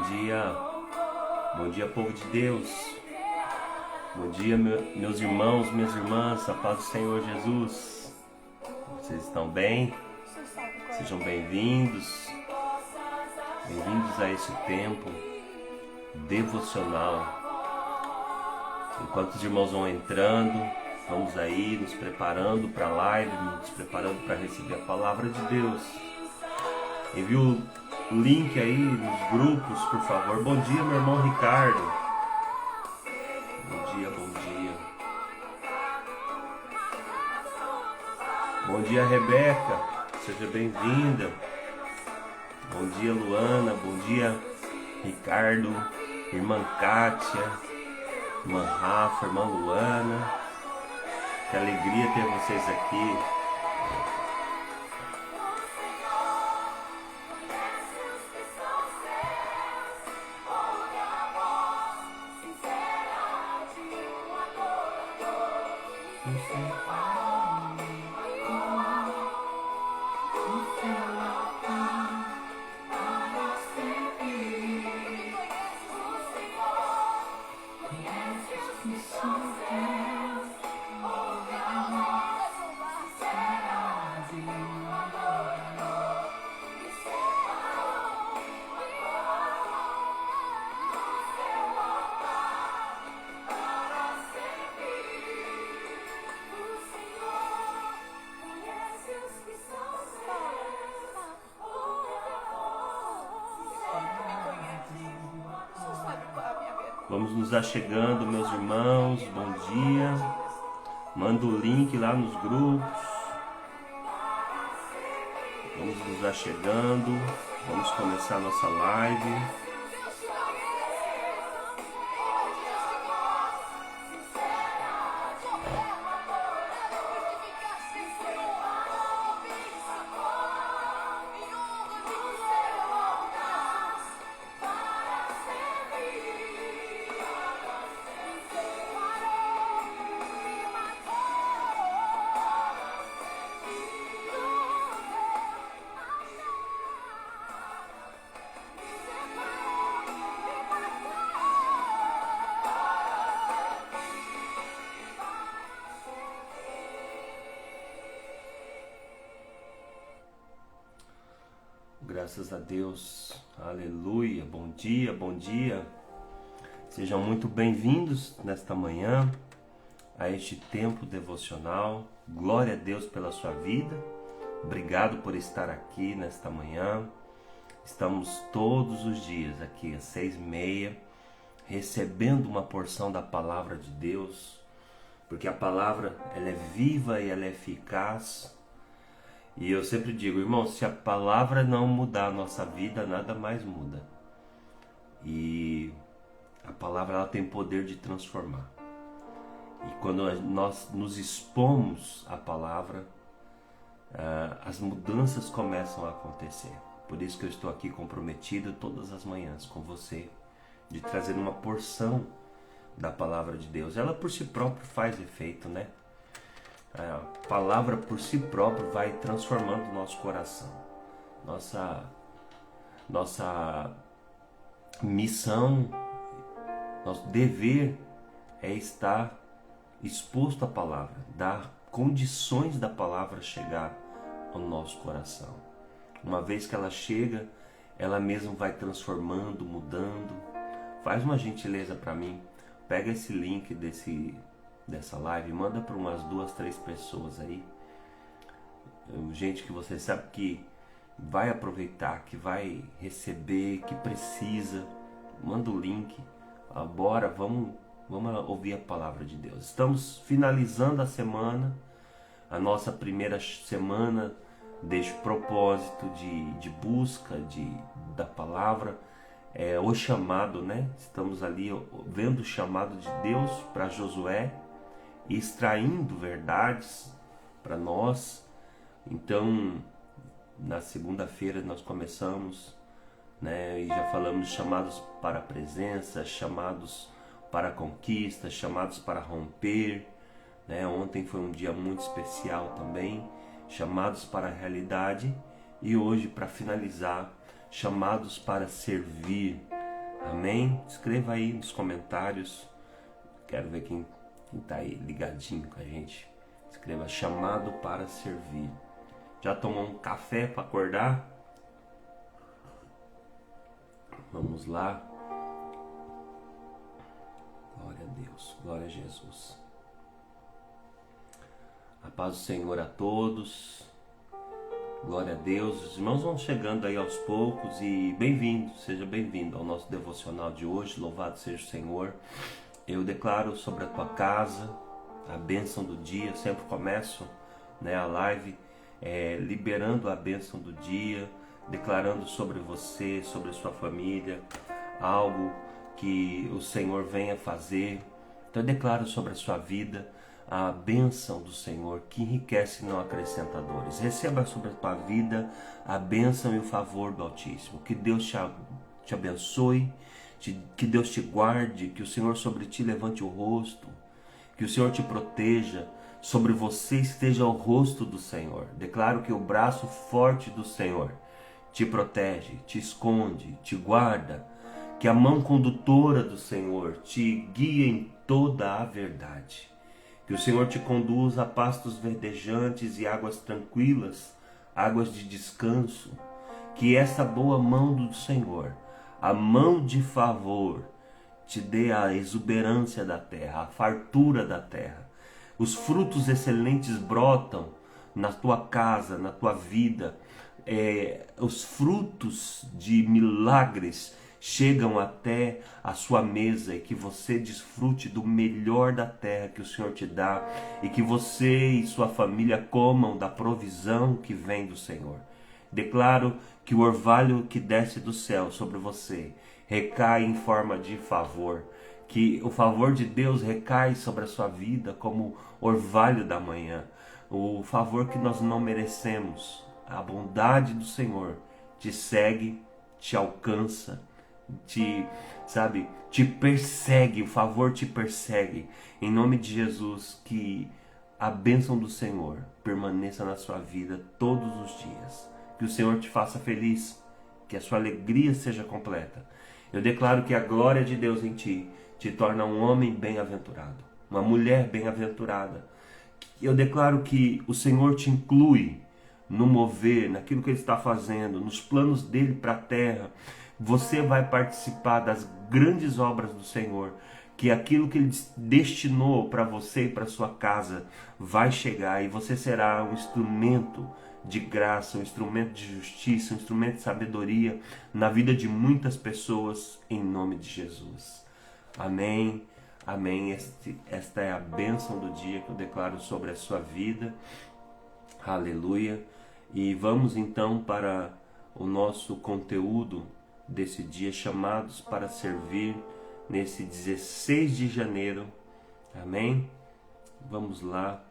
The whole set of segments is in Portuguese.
Bom dia, povo de Deus. Bom dia, meus irmãos, minhas irmãs, a paz do Senhor Jesus. Vocês estão bem? Sejam bem-vindos. Bem-vindos a esse tempo devocional. Enquanto os irmãos vão entrando, vamos aí nos preparando para a live, nos preparando para receber a palavra de Deus. Envie o link aí nos grupos, por favor. Bom dia, meu irmão Ricardo. Bom dia, bom dia. Bom dia, Rebeca. Seja bem-vinda. Bom dia, Luana. Bom dia, Ricardo. Irmã Kátia. Irmã Rafa, irmã Luana. Que alegria ter vocês aqui. Vamos nos achegando, meus irmãos. Bom dia. Manda o link lá nos grupos. Vamos nos achegando. Vamos começar a nossa live. Graças a Deus, aleluia, bom dia, bom dia. Sejam muito bem-vindos nesta manhã a este tempo devocional. Glória a Deus pela sua vida, obrigado por estar aqui nesta manhã. Estamos todos os dias aqui às 6h30, recebendo uma porção da palavra de Deus, porque a palavra ela é viva e ela é eficaz. E eu sempre digo, irmão, se a palavra não mudar a nossa vida, nada mais muda. E a palavra ela tem poder de transformar. E quando nós nos expomos à palavra, as mudanças começam a acontecer. Por isso que eu estou aqui comprometido todas as manhãs com você, de trazer uma porção da palavra de Deus. Ela por si própria faz efeito, né? A palavra por si própria vai transformando o nosso coração. Nossa missão, nosso dever é estar exposto à palavra, dar condições da palavra chegar ao nosso coração. Uma vez que ela chega, ela mesma vai transformando, mudando. Faz uma gentileza para mim, pega esse link dessa live, manda para umas 2, 3 pessoas aí, gente que você sabe que vai aproveitar, que vai receber, que precisa. Manda o link. Bora, vamos ouvir a palavra de Deus. Estamos finalizando a semana, a nossa primeira semana deste propósito de busca da palavra. O chamado, né? Estamos ali vendo o chamado de Deus para Josué, extraindo verdades para nós. Então, na segunda-feira nós começamos, né, e já falamos chamados para a presença, chamados para a conquista, chamados para romper, né? Ontem foi um dia muito especial também, chamados para a realidade, e hoje, para finalizar, chamados para servir, Amém? Escreva aí nos comentários. Quero ver quem está aí ligadinho com a gente. Escreva chamado para servir. Já tomou um café para acordar? Vamos lá. Glória a Deus, glória a Jesus. A paz do Senhor a todos. Glória a Deus. Os irmãos vão chegando aí aos poucos e bem-vindo, seja bem-vindo ao nosso devocional de hoje. Louvado seja o Senhor. Eu declaro sobre a tua casa a bênção do dia. Eu sempre começo, a live liberando a bênção do dia, declarando sobre você, sobre a sua família, algo que o Senhor venha fazer. Então eu declaro sobre a sua vida a bênção do Senhor que enriquece e não acrescenta dores. Receba sobre a tua vida a bênção e o favor do Altíssimo. Que Deus te abençoe, que Deus te guarde, que o Senhor sobre ti levante o rosto, que o Senhor te proteja, sobre você esteja o rosto do Senhor. Declaro que o braço forte do Senhor te protege, te esconde, te guarda, que a mão condutora do Senhor te guie em toda a verdade. Que o Senhor te conduza a pastos verdejantes e águas tranquilas, águas de descanso. Que essa boa mão do Senhor, a mão de favor, te dê a exuberância da terra, a fartura da terra. Os frutos excelentes brotam na tua casa, na tua vida. Os frutos de milagres chegam até a sua mesa e que você desfrute do melhor da terra que o Senhor te dá e que você e sua família comam da provisão que vem do Senhor. Declaro que o orvalho que desce do céu sobre você recai em forma de favor, que o favor de Deus recai sobre a sua vida como orvalho da manhã, o favor que nós não merecemos. A bondade do Senhor te segue, te alcança, te persegue, o favor te persegue. Em nome de Jesus, que a bênção do Senhor permaneça na sua vida todos os dias. Que o Senhor te faça feliz, que a sua alegria seja completa. Eu declaro que a glória de Deus em ti te torna um homem bem-aventurado, uma mulher bem-aventurada. Eu declaro que o Senhor te inclui no mover, naquilo que Ele está fazendo, nos planos dEle para a terra. Você vai participar das grandes obras do Senhor, que aquilo que Ele destinou para você e para sua casa vai chegar e você será um instrumento de graça, um instrumento de justiça, um instrumento de sabedoria na vida de muitas pessoas, em nome de Jesus. Amém, amém. Esta é a bênção do dia que eu declaro sobre a sua vida. Aleluia. E vamos então para o nosso conteúdo desse dia, chamados para servir nesse 16 de janeiro. Amém? Vamos lá.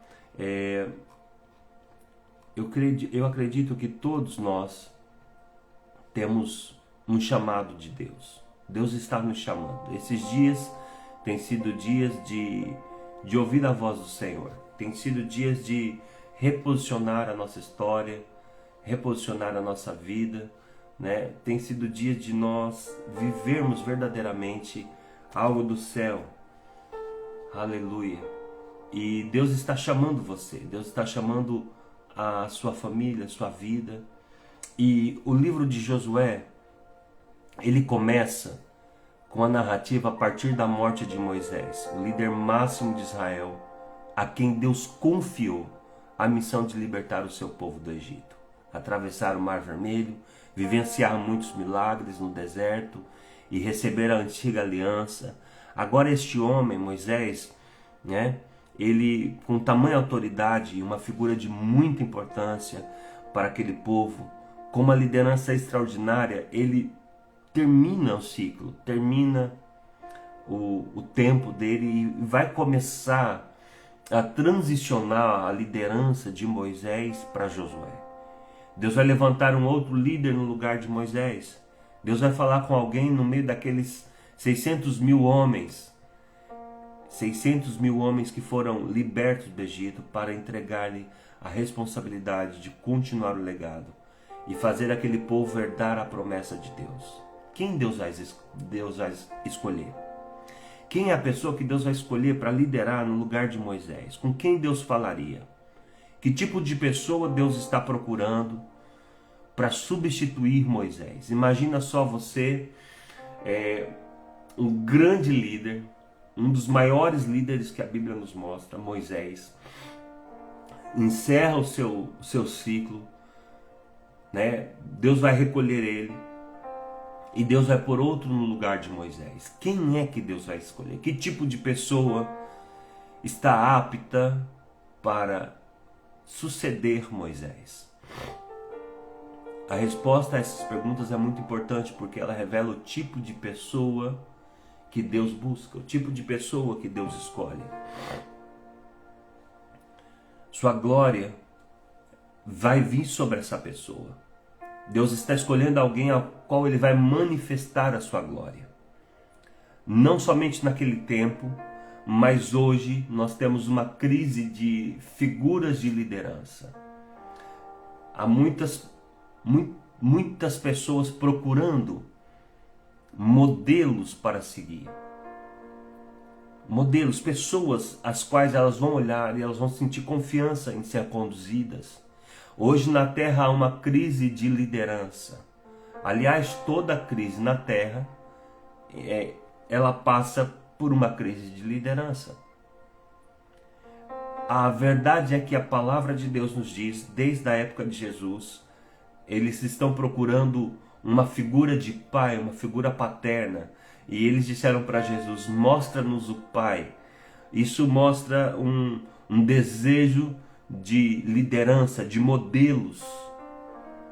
Eu acredito que todos nós temos um chamado de Deus. Deus está nos chamando. Esses dias têm sido dias de ouvir a voz do Senhor. Tem sido dias de reposicionar a nossa história, reposicionar a nossa vida, Tem sido dias de nós vivermos verdadeiramente algo do céu. Aleluia. E Deus está chamando você. Deus está chamando a sua família, a sua vida. E o livro de Josué, ele começa com a narrativa a partir da morte de Moisés, o líder máximo de Israel, a quem Deus confiou a missão de libertar o seu povo do Egito, atravessar o Mar Vermelho, vivenciar muitos milagres no deserto e receber a antiga aliança. Agora este homem, Moisés, ele com tamanha autoridade e uma figura de muita importância para aquele povo, com uma liderança extraordinária, ele termina o ciclo, termina o tempo dele e vai começar a transicionar a liderança de Moisés para Josué. Deus vai levantar um outro líder no lugar de Moisés. Deus vai falar com alguém no meio daqueles 600 mil homens. 600 mil homens que foram libertos do Egito para entregar-lhe a responsabilidade de continuar o legado e fazer aquele povo herdar a promessa de Deus. quem Deus vai escolher. Quem é a pessoa que Deus vai escolher para liderar no lugar de Moisés? Com quem Deus falaria? Que tipo de pessoa Deus está procurando para substituir Moisés? Imagina só você, um grande líder, um dos maiores líderes que a Bíblia nos mostra, Moisés, encerra o seu ciclo, né? Deus vai recolher ele e Deus vai pôr outro no lugar de Moisés. Quem é que Deus vai escolher? Que tipo de pessoa está apta para suceder Moisés? A resposta a essas perguntas é muito importante porque ela revela o tipo de pessoa que Deus busca, o tipo de pessoa que Deus escolhe. Sua glória vai vir sobre essa pessoa. Deus está escolhendo alguém ao qual Ele vai manifestar a sua glória. Não somente naquele tempo, mas hoje nós temos uma crise de figuras de liderança. Há muitas pessoas procurando modelos para seguir. Modelos, pessoas às quais elas vão olhar e elas vão sentir confiança em ser conduzidas. Hoje na Terra há uma crise de liderança. Aliás, toda crise na Terra, ela passa por uma crise de liderança. A verdade é que a palavra de Deus nos diz, desde a época de Jesus, eles estão procurando uma figura de pai, uma figura paterna. E eles disseram para Jesus, mostra-nos o Pai. Isso mostra um desejo de liderança, de modelos.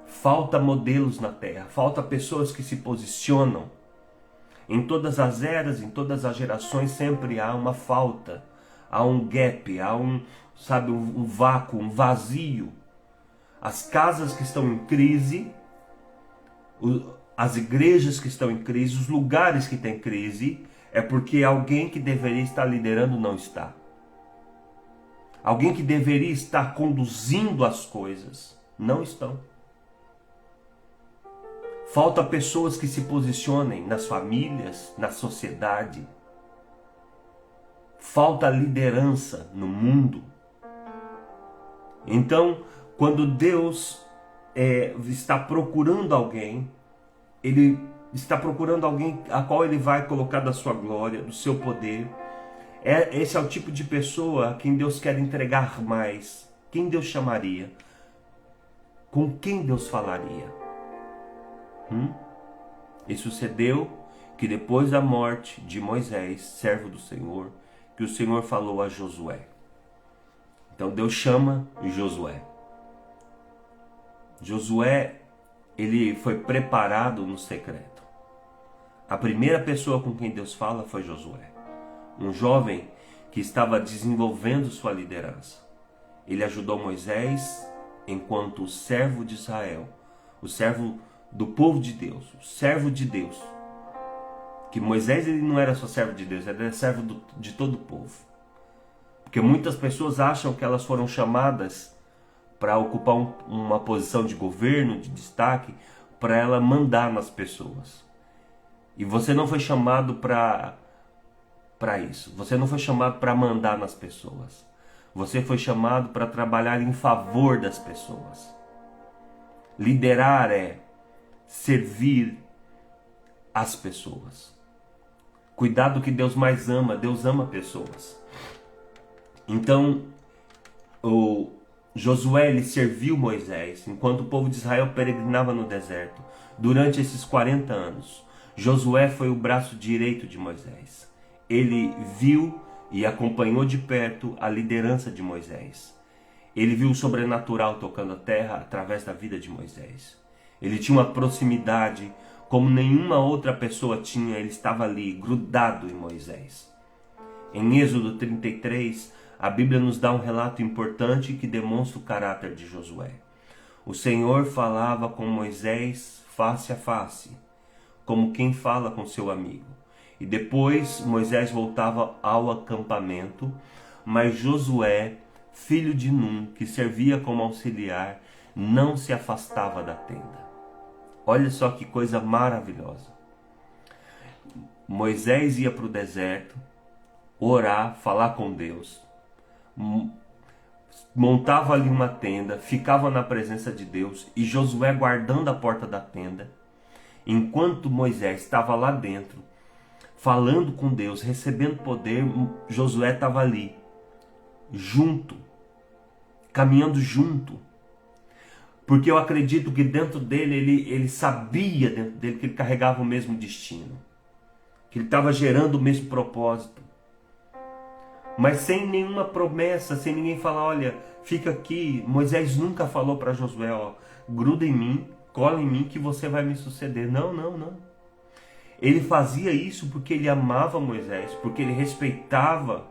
Falta modelos na Terra, falta pessoas que se posicionam. Em todas as eras, em todas as gerações, sempre há uma falta, há um gap, há um vácuo, um vazio. As casas que estão em crise, as igrejas que estão em crise, os lugares que têm crise, é porque alguém que deveria estar liderando não está. Alguém que deveria estar conduzindo as coisas, não estão. Falta pessoas que se posicionem nas famílias, na sociedade. Falta liderança no mundo. Então, quando Deus está procurando alguém, Ele está procurando alguém a qual Ele vai colocar da sua glória, do seu poder. Esse é o tipo de pessoa a quem Deus quer entregar mais. Quem Deus chamaria? Com quem Deus falaria? E sucedeu que depois da morte de Moisés, servo do Senhor, que o Senhor falou a Josué. Então Deus chama Josué. Josué, ele foi preparado no secreto. A primeira pessoa com quem Deus fala foi Josué. Um jovem que estava desenvolvendo sua liderança. Ele ajudou Moisés enquanto o servo de Israel, o servo do povo de Deus, o servo de Deus. Que Moisés ele não era só servo de Deus, ele era servo de todo o povo. Porque muitas pessoas acham que elas foram chamadas para ocupar uma posição de governo, de destaque, para ela mandar nas pessoas. E você não foi chamado para isso. Você não foi chamado para mandar nas pessoas. Você foi chamado para trabalhar em favor das pessoas. Liderar é servir as pessoas. Cuidar do que Deus mais ama. Deus ama pessoas. Então, Josué ele serviu Moisés enquanto o povo de Israel peregrinava no deserto. Durante esses 40 anos, Josué foi o braço direito de Moisés. Ele viu e acompanhou de perto a liderança de Moisés. Ele viu o sobrenatural tocando a terra através da vida de Moisés. Ele tinha uma proximidade como nenhuma outra pessoa tinha. Ele estava ali, grudado em Moisés. Em Êxodo 33, a Bíblia nos dá um relato importante que demonstra o caráter de Josué. O Senhor falava com Moisés face a face, como quem fala com seu amigo. E depois Moisés voltava ao acampamento, mas Josué, filho de Num, que servia como auxiliar, não se afastava da tenda. Olha só que coisa maravilhosa. Moisés ia para o deserto, orar, falar com Deus, montava ali uma tenda, ficava na presença de Deus, e Josué guardando a porta da tenda. Enquanto Moisés estava lá dentro, falando com Deus, recebendo poder, Josué estava ali, junto, caminhando junto. Porque eu acredito que dentro dele, ele sabia dentro dele que ele carregava o mesmo destino, que ele estava gerando o mesmo propósito. Mas sem nenhuma promessa, sem ninguém falar, olha, fica aqui. Moisés nunca falou para Josué, ó, gruda em mim, cola em mim que você vai me suceder. Não, não, não. Ele fazia isso porque ele amava Moisés, porque ele respeitava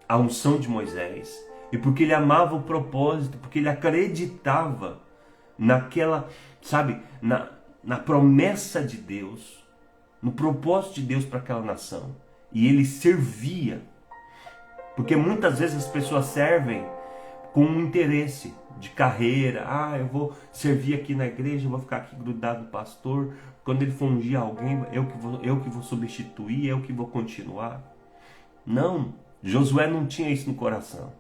a unção de Moisés, e porque ele amava o propósito, porque ele acreditava naquela, sabe, na promessa de Deus, no propósito de Deus para aquela nação. E ele servia. Porque muitas vezes as pessoas servem com um interesse de carreira. Eu vou servir aqui na igreja, eu vou ficar aqui grudado no pastor. Quando ele for ungir alguém, eu que vou substituir, eu que vou continuar. Não, Josué não tinha isso no coração.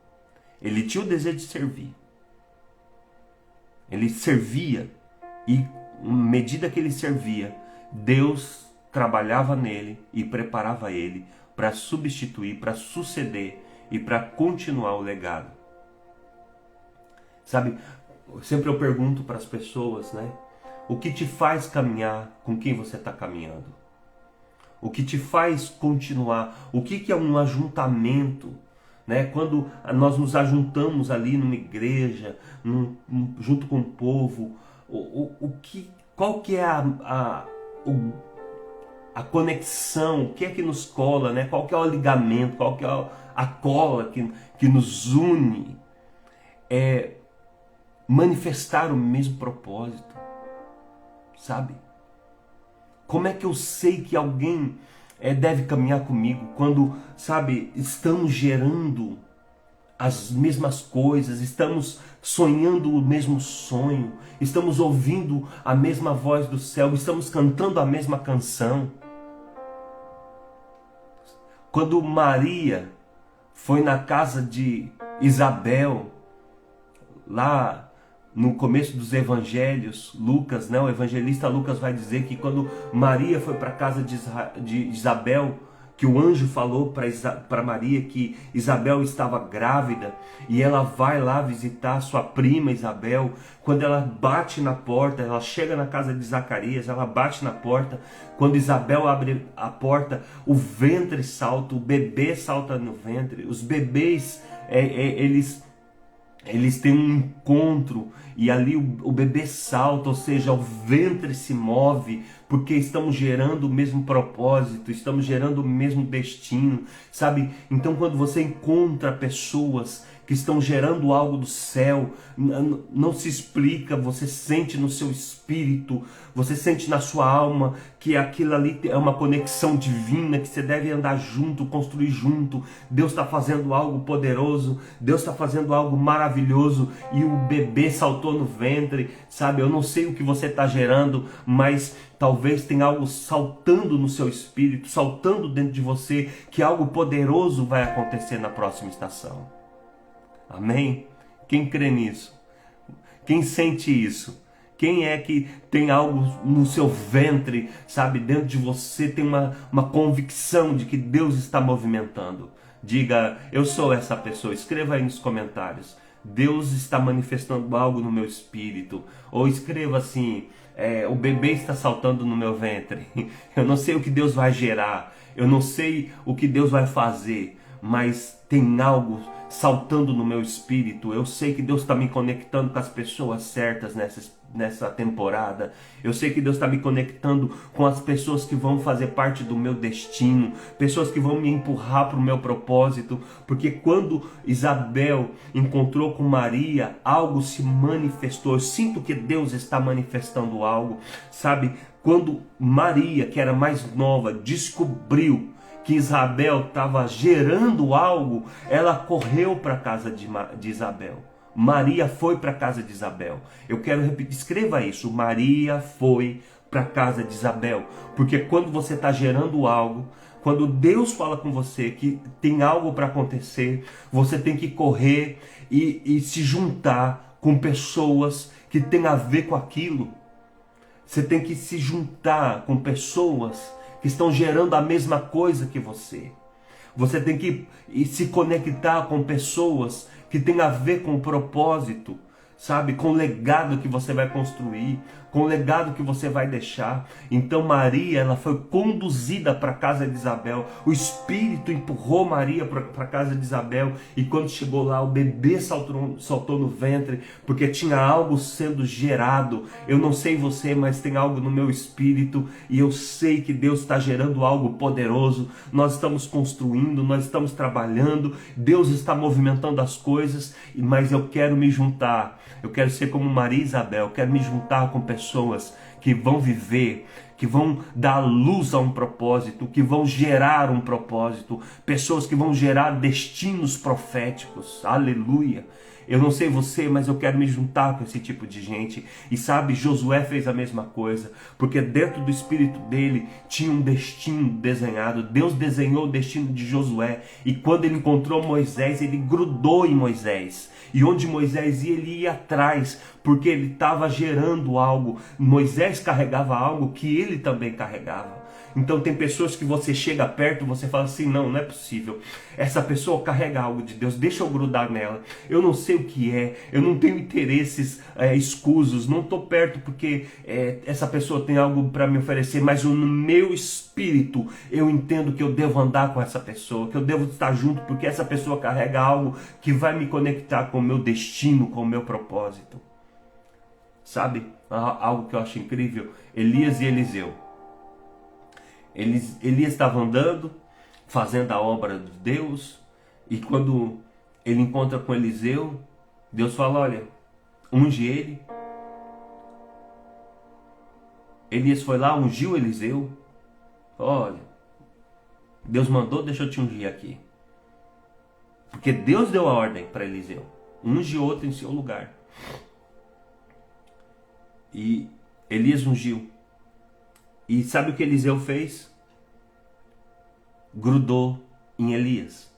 Ele tinha o desejo de servir. Ele servia, e à medida que ele servia, Deus trabalhava nele e preparava ele para substituir, para suceder e para continuar o legado. Sabe, sempre eu pergunto para as pessoas, né? O que te faz caminhar com quem você está caminhando? O que te faz continuar? O que é um ajuntamento? Né? Quando nós nos ajuntamos ali numa igreja, junto com o povo, qual que é a conexão? O que é que nos cola? Né? Qual que é o ligamento? Qual que é a cola que nos une? É manifestar o mesmo propósito, sabe? Como é que eu sei que alguém deve caminhar comigo quando, sabe, estamos gerando as mesmas coisas, estamos sonhando o mesmo sonho, estamos ouvindo a mesma voz do céu, estamos cantando a mesma canção? Quando Maria foi na casa de Isabel, lá no começo dos evangelhos, Lucas, né, o evangelista Lucas vai dizer que quando Maria foi para a casa de Isabel, que o anjo falou para Maria que Isabel estava grávida, e ela vai lá visitar sua prima Isabel. Quando ela bate na porta, ela chega na casa de Zacarias, ela bate na porta. Quando Isabel abre a porta, o ventre salta, o bebê salta no ventre. Os bebês, eles têm um encontro, e ali o bebê salta, ou seja, o ventre se move, porque estamos gerando o mesmo propósito, estamos gerando o mesmo destino, sabe? Então quando você encontra pessoas que estão gerando algo do céu, não se explica, você sente no seu espírito, você sente na sua alma que aquilo ali é uma conexão divina, que você deve andar junto, construir junto. Deus está fazendo algo poderoso, Deus está fazendo algo maravilhoso, e o bebê saltou no ventre, sabe? Eu não sei o que você está gerando, mas talvez tenha algo saltando no seu espírito, saltando dentro de você, que algo poderoso vai acontecer na próxima estação. Amém? Quem crê nisso? Quem sente isso? Quem é que tem algo no seu ventre, sabe? Dentro de você tem uma convicção de que Deus está movimentando. Diga, eu sou essa pessoa. Escreva aí nos comentários. Deus está manifestando algo no meu espírito. Ou escreva assim, o bebê está saltando no meu ventre. Eu não sei o que Deus vai gerar. Eu não sei o que Deus vai fazer. Mas tem algo saltando no meu espírito. Eu sei que Deus está me conectando com as pessoas certas nessa temporada. Eu sei que Deus está me conectando com as pessoas que vão fazer parte do meu destino, pessoas que vão me empurrar para o meu propósito, porque quando Isabel encontrou com Maria, algo se manifestou. Eu sinto que Deus está manifestando algo, sabe? Quando Maria, que era mais nova, descobriu que Isabel estava gerando algo, ela correu para a casa de Isabel. Maria foi para a casa de Isabel. Eu quero repetir, escreva isso. Maria foi para a casa de Isabel, porque quando você está gerando algo, quando Deus fala com você que tem algo para acontecer, você tem que correr e se juntar com pessoas que têm a ver com aquilo. Você tem que se juntar com pessoas que estão gerando a mesma coisa que você. Você tem que se conectar com pessoas que têm a ver com o propósito, sabe? Com o legado que você vai construir, com o legado que você vai deixar. Então Maria, ela foi conduzida para a casa de Isabel. O Espírito empurrou Maria para a casa de Isabel. E quando chegou lá, o bebê saltou no ventre, porque tinha algo sendo gerado. Eu não sei você, mas tem algo no meu espírito. E eu sei que Deus está gerando algo poderoso. Nós estamos construindo, nós estamos trabalhando. Deus está movimentando as coisas. Mas eu quero me juntar. Eu quero ser como Maria e Isabel. Eu quero me juntar com pessoas que vão viver, que vão dar luz a um propósito, que vão gerar um propósito, pessoas que vão gerar destinos proféticos. Aleluia! Eu não sei você, mas eu quero me juntar com esse tipo de gente. E sabe, Josué fez a mesma coisa, porque dentro do espírito dele tinha um destino desenhado. Deus desenhou o destino de Josué, e quando ele encontrou Moisés, ele grudou em Moisés. E onde Moisés ia, ele ia atrás, porque ele estava gerando algo. Moisés carregava algo que ele também carregava. Então tem pessoas que você chega perto, você fala assim, não é possível. Essa pessoa carrega algo de Deus, deixa eu grudar nela. Eu não sei o que é, eu não tenho interesses escusos, não estou perto porque essa pessoa tem algo para me oferecer, mas no meu espírito eu entendo que eu devo andar com essa pessoa, que eu devo estar junto, porque essa pessoa carrega algo que vai me conectar com o meu destino, com o meu propósito. Sabe, algo que eu acho incrível, Elias e Eliseu. Elias estava andando, fazendo a obra de Deus, e quando ele encontra com Eliseu, Deus fala, olha, unge ele. Elias foi lá, ungiu Eliseu. Olha, Deus mandou, deixa eu te ungir aqui. Porque Deus deu a ordem para Eliseu, unge outro em seu lugar. E Elias ungiu. E sabe o que Eliseu fez? Grudou em Elias.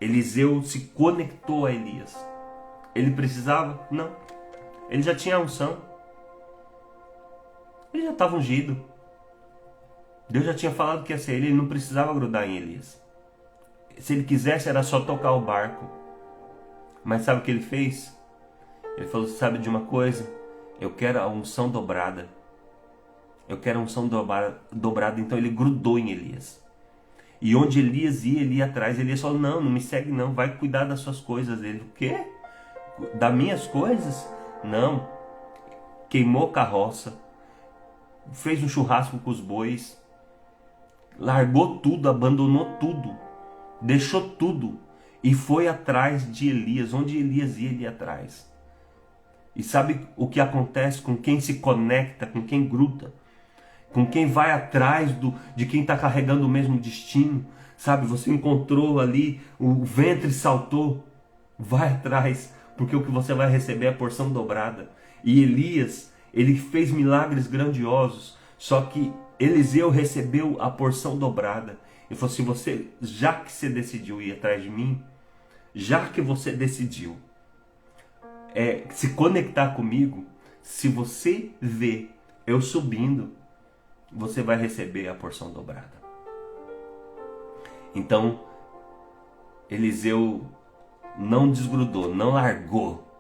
Eliseu se conectou a Elias. Ele precisava? Não. Ele já tinha a unção. Ele já estava ungido. Deus já tinha falado que ia ser ele. Ele não precisava grudar em Elias. Se ele quisesse, era só tocar o barco. Mas sabe o que ele fez? Ele falou, sabe de uma coisa? Eu quero a unção dobrada. Eu quero a unção dobrada. Então ele grudou em Elias. E onde Elias ia, ele ia atrás. Elias falou, não me segue não. Vai cuidar das suas coisas. Ele, o quê? Das minhas coisas? Não. Queimou carroça. Fez um churrasco com os bois. Largou tudo, abandonou tudo. Deixou tudo. E foi atrás de Elias. Onde Elias ia, ele ia atrás. E sabe o que acontece com quem se conecta, com quem gruda? Com quem vai atrás de quem está carregando o mesmo destino? Sabe, você encontrou ali, o ventre saltou. Vai atrás, porque o que você vai receber é a porção dobrada. E Elias, ele fez milagres grandiosos. Só que Eliseu recebeu a porção dobrada. Ele falou assim, já que você decidiu ir atrás de mim, já que você decidiu se conectar comigo, se você vê eu subindo, você vai receber a porção dobrada. Então, Eliseu não desgrudou, não largou.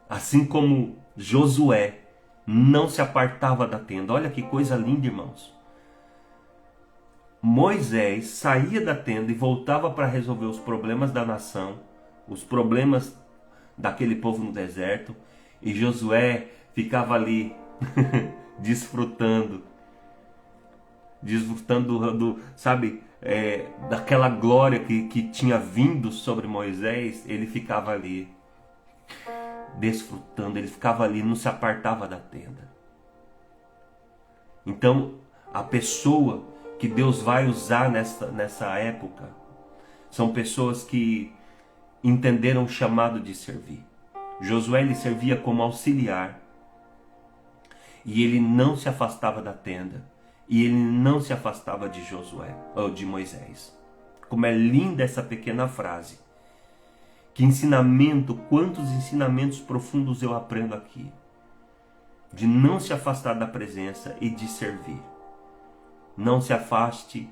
Assim como Josué não se apartava da tenda. Olha que coisa linda, irmãos. Moisés saía da tenda e voltava para resolver os problemas da nação, os problemas daquele povo no deserto, e Josué ficava ali desfrutando sabe, daquela glória que tinha vindo sobre Moisés. Ele ficava ali desfrutando, ele ficava ali, não se apartava da tenda. Então, a pessoa que Deus vai usar nessa época são pessoas que entenderam o chamado de servir. Josué, ele servia como auxiliar. E ele não se afastava da tenda. E ele não se afastava de Josué, ou de Moisés. Como é linda essa pequena frase. Que ensinamento, quantos ensinamentos profundos eu aprendo aqui. De não se afastar da presença e de servir. Não se afaste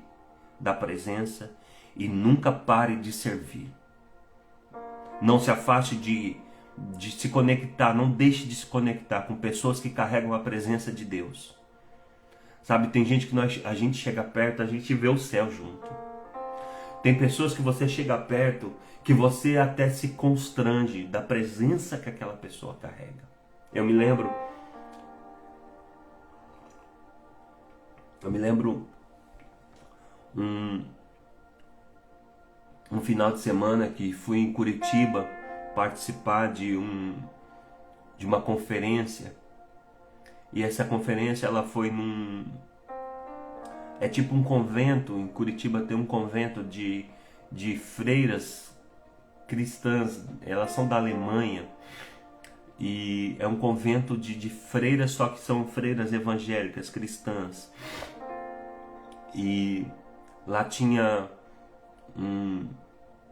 da presença e nunca pare de servir. Não se afaste de se conectar, não deixe de se conectar com pessoas que carregam a presença de Deus. Sabe, tem gente que a gente chega perto, a gente vê o céu junto. Tem pessoas que você chega perto, que você até se constrange da presença que aquela pessoa carrega. Eu me lembro um final de semana que fui em Curitiba participar de uma conferência. E essa conferência ela foi é tipo um convento. Em Curitiba tem um convento de freiras cristãs. Elas são da Alemanha. E é um convento de freiras, só que são freiras evangélicas, cristãs. E lá tinha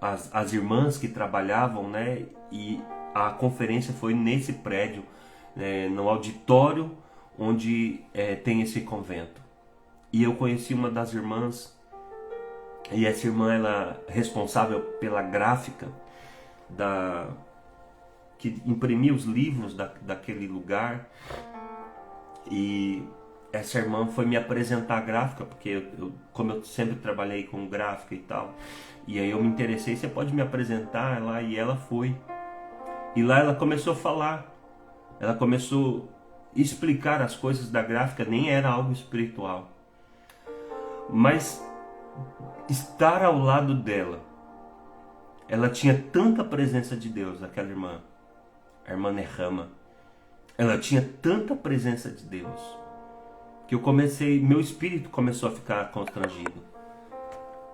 as irmãs que trabalhavam, né? E a conferência foi nesse prédio, no auditório onde tem esse convento. E eu conheci uma das irmãs, e essa irmã ela é responsável pela gráfica que imprimia os livros daquele lugar. E essa irmã foi me apresentar a gráfica, porque como eu sempre trabalhei com gráfica e tal, e aí eu me interessei, você pode me apresentar lá? E ela foi. E lá ela começou a falar, ela começou a explicar as coisas da gráfica, nem era algo espiritual. Mas estar ao lado dela, ela tinha tanta presença de Deus, aquela irmã, a irmã Nehama. Ela tinha tanta presença de Deus que meu espírito começou a ficar constrangido.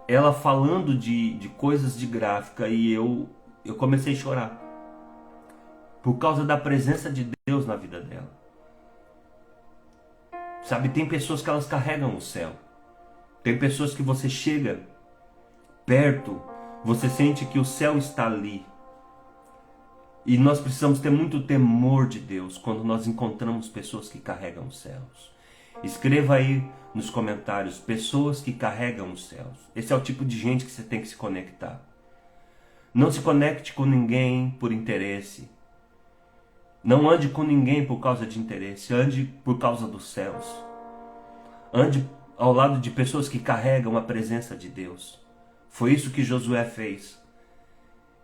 Ela falando de coisas de gráfica e eu comecei a chorar por causa da presença de Deus na vida dela. Sabe, tem pessoas que elas carregam o céu. Tem pessoas que você chega perto, você sente que o céu está ali. E nós precisamos ter muito temor de Deus quando nós encontramos pessoas que carregam os céus. Escreva aí nos comentários, pessoas que carregam os céus. Esse é o tipo de gente que você tem que se conectar. Não se conecte com ninguém por interesse. Não ande com ninguém por causa de interesse. Ande por causa dos céus. Ande ao lado de pessoas que carregam a presença de Deus. Foi isso que Josué fez.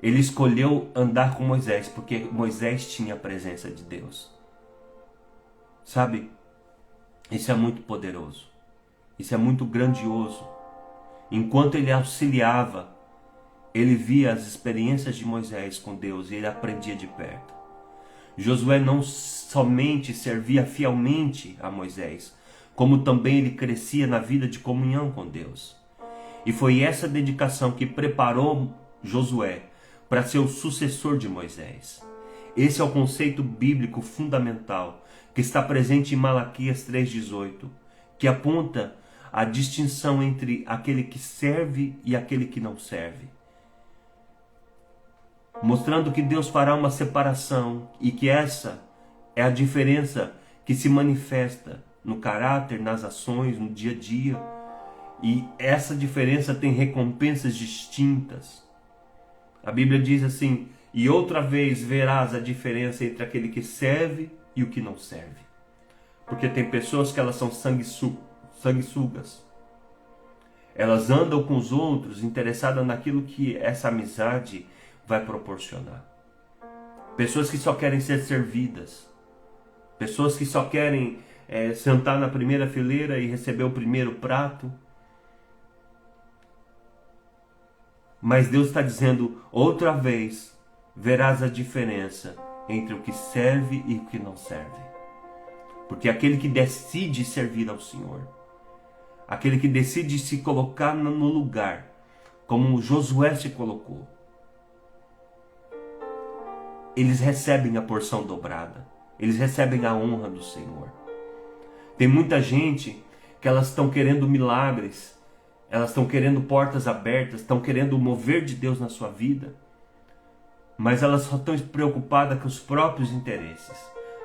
Ele escolheu andar com Moisés, porque Moisés tinha a presença de Deus. Sabe? Isso é muito poderoso. Isso é muito grandioso. Enquanto ele auxiliava, ele via as experiências de Moisés com Deus e ele aprendia de perto. Josué não somente servia fielmente a Moisés, como também ele crescia na vida de comunhão com Deus. E foi essa dedicação que preparou Josué para ser o sucessor de Moisés. Esse é o conceito bíblico fundamental que está presente em Malaquias 3,18, que aponta a distinção entre aquele que serve e aquele que não serve. Mostrando que Deus fará uma separação e que essa é a diferença que se manifesta no caráter, nas ações, no dia a dia. E essa diferença tem recompensas distintas. A Bíblia diz assim: e outra vez verás a diferença entre aquele que serve e o que não serve. Porque tem pessoas que elas são sanguessugas. Elas andam com os outros interessadas naquilo que essa amizade vai proporcionar. Pessoas que só querem ser servidas. Pessoas que só querem sentar na primeira fileira e receber o primeiro prato. Mas Deus está dizendo, outra vez, verás a diferença entre o que serve e o que não serve. Porque aquele que decide servir ao Senhor, aquele que decide se colocar no lugar, como Josué se colocou, eles recebem a porção dobrada, eles recebem a honra do Senhor. Tem muita gente que elas estão querendo milagres, elas estão querendo portas abertas, estão querendo o mover de Deus na sua vida, mas elas só estão preocupadas com os próprios interesses,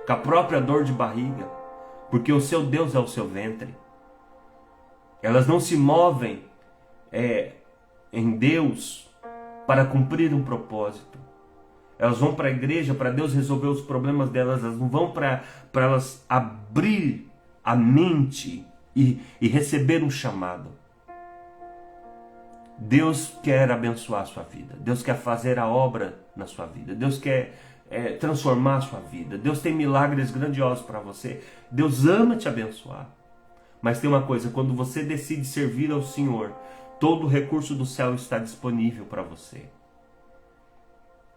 com a própria dor de barriga, porque o seu Deus é o seu ventre. Elas não se movem em Deus para cumprir um propósito. Elas vão para a igreja para Deus resolver os problemas delas, elas não vão para elas abrir a mente e receber um chamado. Deus quer abençoar a sua vida, Deus quer fazer a obra na sua vida, Deus quer transformar a sua vida, Deus tem milagres grandiosos para você, Deus ama te abençoar. Mas tem uma coisa, quando você decide servir ao Senhor, todo o recurso do céu está disponível para você.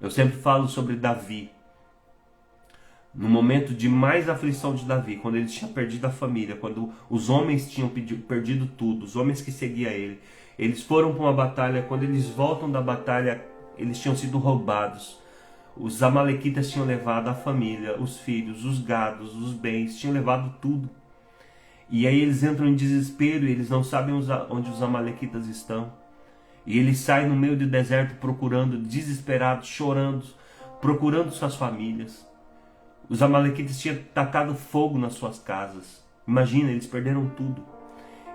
Eu sempre falo sobre Davi. No momento de mais aflição de Davi, quando ele tinha perdido a família, quando os homens tinham perdido tudo, os homens que seguiam ele, eles foram para uma batalha, quando eles voltam da batalha, eles tinham sido roubados. Os amalequitas tinham levado a família, os filhos, os gados, os bens, tinham levado tudo. E aí eles entram em desespero e eles não sabem onde os amalequitas estão. E eles saem no meio do deserto procurando, desesperados, chorando, procurando suas famílias. Os amalequitas tinham tacado fogo nas suas casas. Imagina, eles perderam tudo.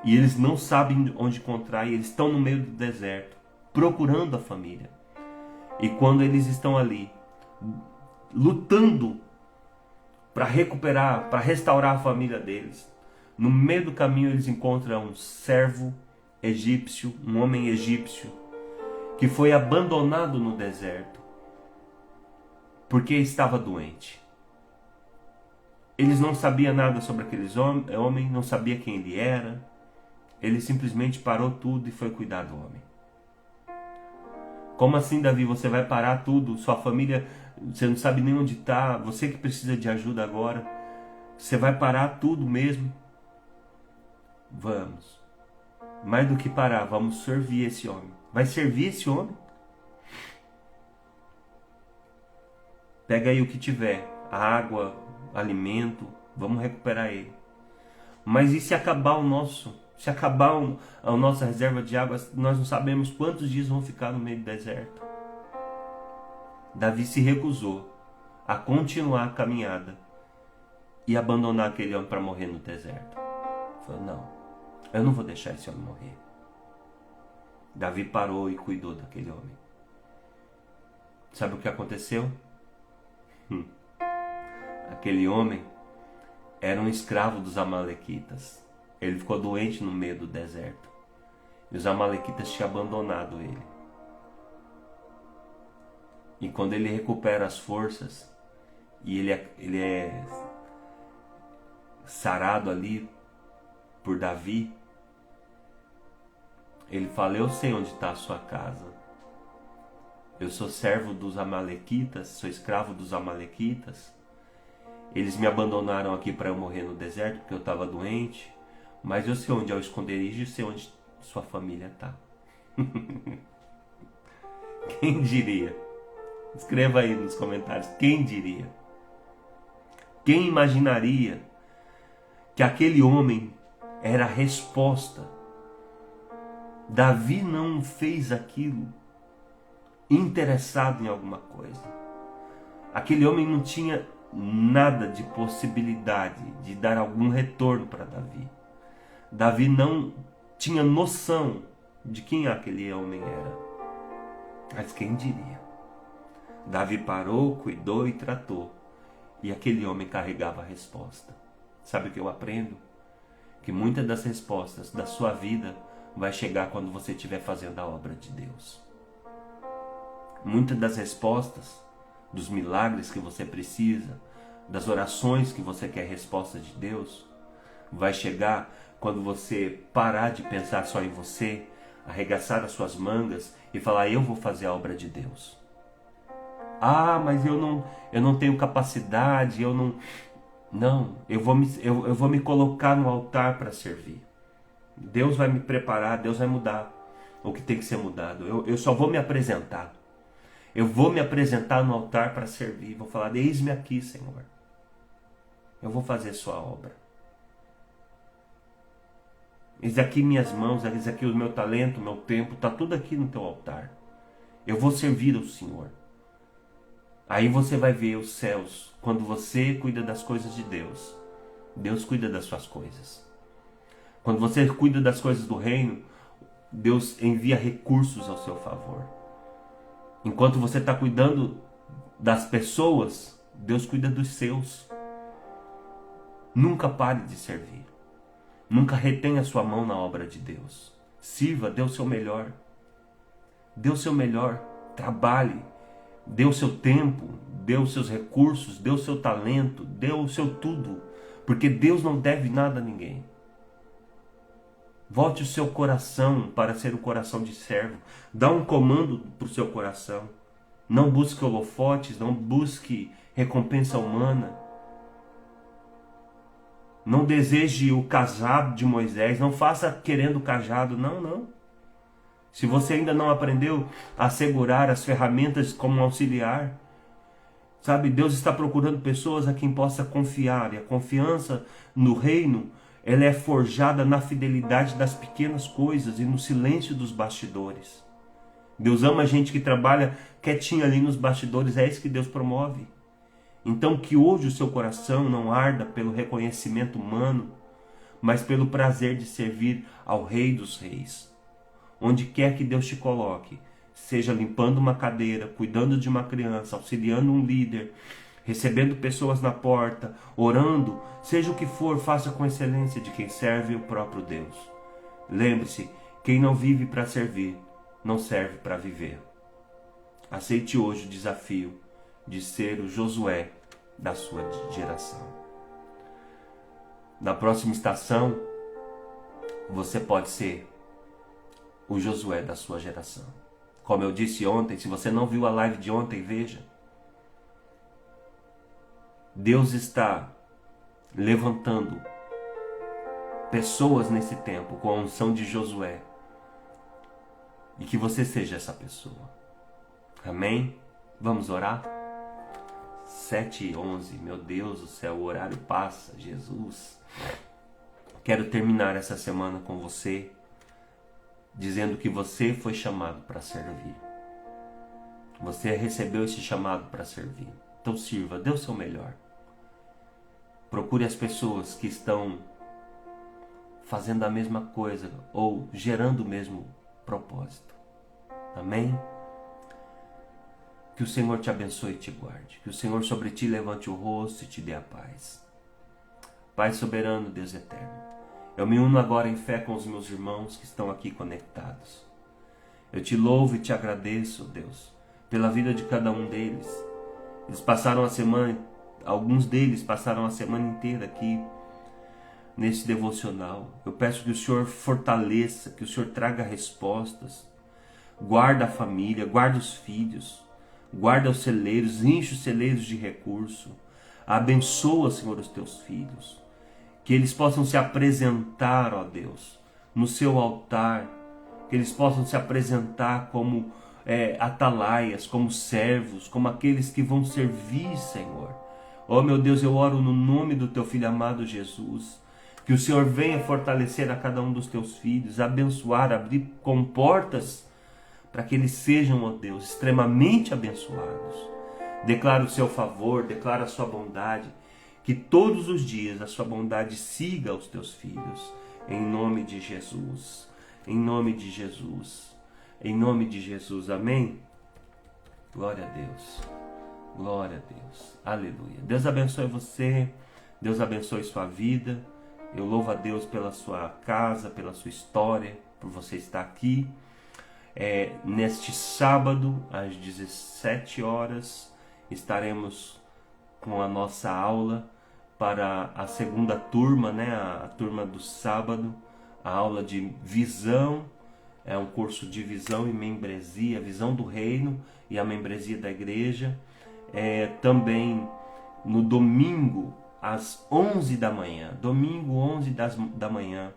E eles não sabem onde encontrar, e eles estão no meio do deserto, procurando a família. E quando eles estão ali, lutando para recuperar, para restaurar a família deles, no meio do caminho eles encontram um servo egípcio, um homem egípcio, que foi abandonado no deserto, porque estava doente. Eles não sabiam nada sobre aqueles homem, não sabia quem ele era. Ele simplesmente parou tudo e foi cuidar do homem. Como assim, Davi? Você vai parar tudo? Sua família, você não sabe nem onde está. Você que precisa de ajuda agora. Você vai parar tudo mesmo? Vamos. Mais do que parar, vamos servir esse homem. Vai servir esse homem? Pega aí o que tiver. Água, alimento. Vamos recuperar ele. Mas e se acabar o nosso? Se acabar a nossa reserva de água, nós não sabemos quantos dias vão ficar no meio do deserto. Davi se recusou a continuar a caminhada e abandonar aquele homem para morrer no deserto. Falou, não, eu não vou deixar esse homem morrer. Davi parou e cuidou daquele homem. Sabe o que aconteceu? Aquele homem era um escravo dos amalequitas. Ele ficou doente no meio do deserto. E os amalequitas tinham abandonado ele. E quando ele recupera as forças, e ele é sarado ali por Davi, ele fala, eu sei onde está a sua casa. Eu sou servo dos amalequitas, sou escravo dos amalequitas. Eles me abandonaram aqui para eu morrer no deserto, porque eu estava doente. Mas eu sei onde é o esconderijo e sei onde sua família está. Quem diria? Escreva aí nos comentários. Quem diria? Quem imaginaria que aquele homem era a resposta? Davi não fez aquilo interessado em alguma coisa. Aquele homem não tinha nada de possibilidade de dar algum retorno para Davi. Davi não tinha noção de quem aquele homem era. Mas quem diria? Davi parou, cuidou e tratou. E aquele homem carregava a resposta. Sabe o que eu aprendo? Que muitas das respostas da sua vida vai chegar quando você estiver fazendo a obra de Deus. Muitas das respostas, dos milagres que você precisa, das orações que você quer resposta de Deus, vai chegar quando você parar de pensar só em você, arregaçar as suas mangas e falar, eu vou fazer a obra de Deus. Ah, mas eu não tenho capacidade, eu não... Não, eu vou me colocar no altar para servir. Deus vai me preparar, Deus vai mudar o que tem que ser mudado. Eu só vou me apresentar. Eu vou me apresentar no altar para servir. Vou falar, eis-me aqui, Senhor. Eu vou fazer sua obra. Eis aqui minhas mãos, eis aqui o meu talento, o meu tempo, está tudo aqui no teu altar. Eu vou servir ao Senhor. Aí você vai ver os céus. Quando você cuida das coisas de Deus, Deus cuida das suas coisas. Quando você cuida das coisas do reino, Deus envia recursos ao seu favor. Enquanto você está cuidando das pessoas, Deus cuida dos seus. Nunca pare de servir. Nunca retenha sua mão na obra de Deus. Sirva, dê o seu melhor. Dê o seu melhor. Trabalhe. Dê o seu tempo. Dê os seus recursos. Dê o seu talento. Dê o seu tudo. Porque Deus não deve nada a ninguém. Volte o seu coração para ser um coração de servo. Dá um comando para o seu coração. Não busque holofotes. Não busque recompensa humana. Não deseje o cajado de Moisés. Não faça querendo o cajado. Não. Se você ainda não aprendeu a segurar as ferramentas como um auxiliar, sabe, Deus está procurando pessoas a quem possa confiar. E a confiança no reino, ela é forjada na fidelidade das pequenas coisas e no silêncio dos bastidores. Deus ama a gente que trabalha quietinho ali nos bastidores. É isso que Deus promove. Então que hoje o seu coração não arda pelo reconhecimento humano, mas pelo prazer de servir ao Rei dos Reis. Onde quer que Deus te coloque, seja limpando uma cadeira, cuidando de uma criança, auxiliando um líder, recebendo pessoas na porta, orando, seja o que for, faça com excelência de quem serve o próprio Deus. Lembre-se, quem não vive para servir, não serve para viver. Aceite hoje o desafio de ser o Josué da sua geração. Na próxima estação, você pode ser o Josué da sua geração. Como eu disse ontem, se você não viu a live de ontem, veja. Deus está levantando pessoas nesse tempo com a unção de Josué. E que você seja essa pessoa. Amém? Vamos orar? 7h11, meu Deus do céu, o horário passa, Jesus. Quero terminar essa semana com você, dizendo que você foi chamado para servir. Você recebeu esse chamado para servir. Então sirva, dê o seu melhor. Procure as pessoas que estão fazendo a mesma coisa ou gerando o mesmo propósito. Amém? Que o Senhor te abençoe e te guarde. Que o Senhor sobre ti levante o rosto e te dê a paz. Pai soberano, Deus eterno, eu me uno agora em fé com os meus irmãos que estão aqui conectados. Eu te louvo e te agradeço, Deus, pela vida de cada um deles. Eles passaram a semana, alguns deles passaram a semana inteira aqui nesse devocional. Eu peço que o Senhor fortaleça, que o Senhor traga respostas. Guarda a família, guarda os filhos, guarda os celeiros, enche os celeiros de recurso. Abençoa, Senhor, os teus filhos. Que eles possam se apresentar, ó Deus, no seu altar. Que eles possam se apresentar como atalaias, como servos, como aqueles que vão servir, Senhor. Ó meu Deus, eu oro no nome do teu Filho amado Jesus. Que o Senhor venha fortalecer a cada um dos teus filhos, abençoar, abrir comportas para que eles sejam, ó Deus, extremamente abençoados. Declara o seu favor, declara a sua bondade, que todos os dias a sua bondade siga os teus filhos, em nome de Jesus, em nome de Jesus, em nome de Jesus, amém? Glória a Deus, glória a Deus, aleluia. Deus abençoe você, Deus abençoe sua vida, eu louvo a Deus pela sua casa, pela sua história, por você estar aqui. Neste sábado, às 17 horas, estaremos com a nossa aula para a segunda turma, a turma do sábado, a aula de visão, é um curso de visão e membresia, visão do reino e a membresia da igreja. Também no domingo, às 11 da manhã, domingo 11 da manhã,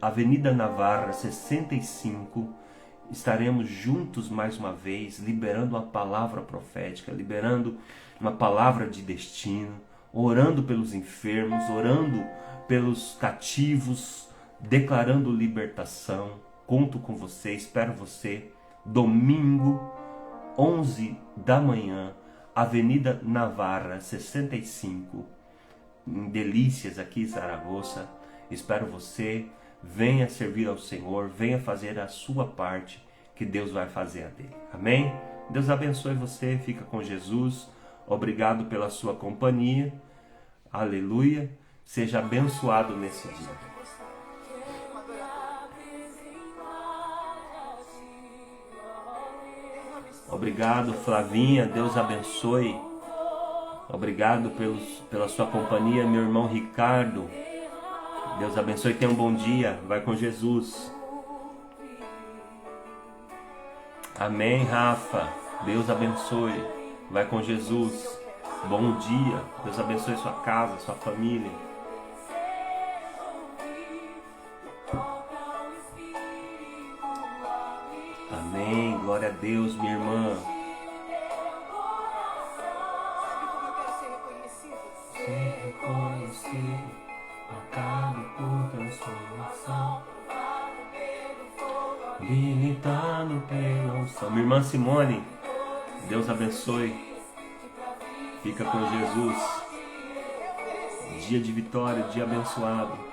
Avenida Navarra 65, estaremos juntos mais uma vez, liberando uma palavra profética, liberando uma palavra de destino, orando pelos enfermos, orando pelos cativos, declarando libertação. Conto com você, espero você. Domingo, 11 da manhã, Avenida Navarra, 65, em Delícias, aqui em Zaragoza. Espero você. Venha servir ao Senhor, venha fazer a sua parte, que Deus vai fazer a dele. Amém? Deus abençoe você, fica com Jesus. Obrigado pela sua companhia. Aleluia. Seja abençoado nesse dia. Obrigado, Flavinha. Deus abençoe. Obrigado pela sua companhia, meu irmão Ricardo. Deus abençoe, tenha um bom dia. Vai com Jesus. Amém, Rafa. Deus abençoe. Vai com Jesus. Bom dia. Deus abençoe sua casa, sua família. Amém. Glória a Deus, minha irmã. Ser reconhecido, marcado por transformação, habilitado pela unção. Minha irmã Simone, Deus abençoe. Fica com Jesus. Dia de vitória, dia abençoado.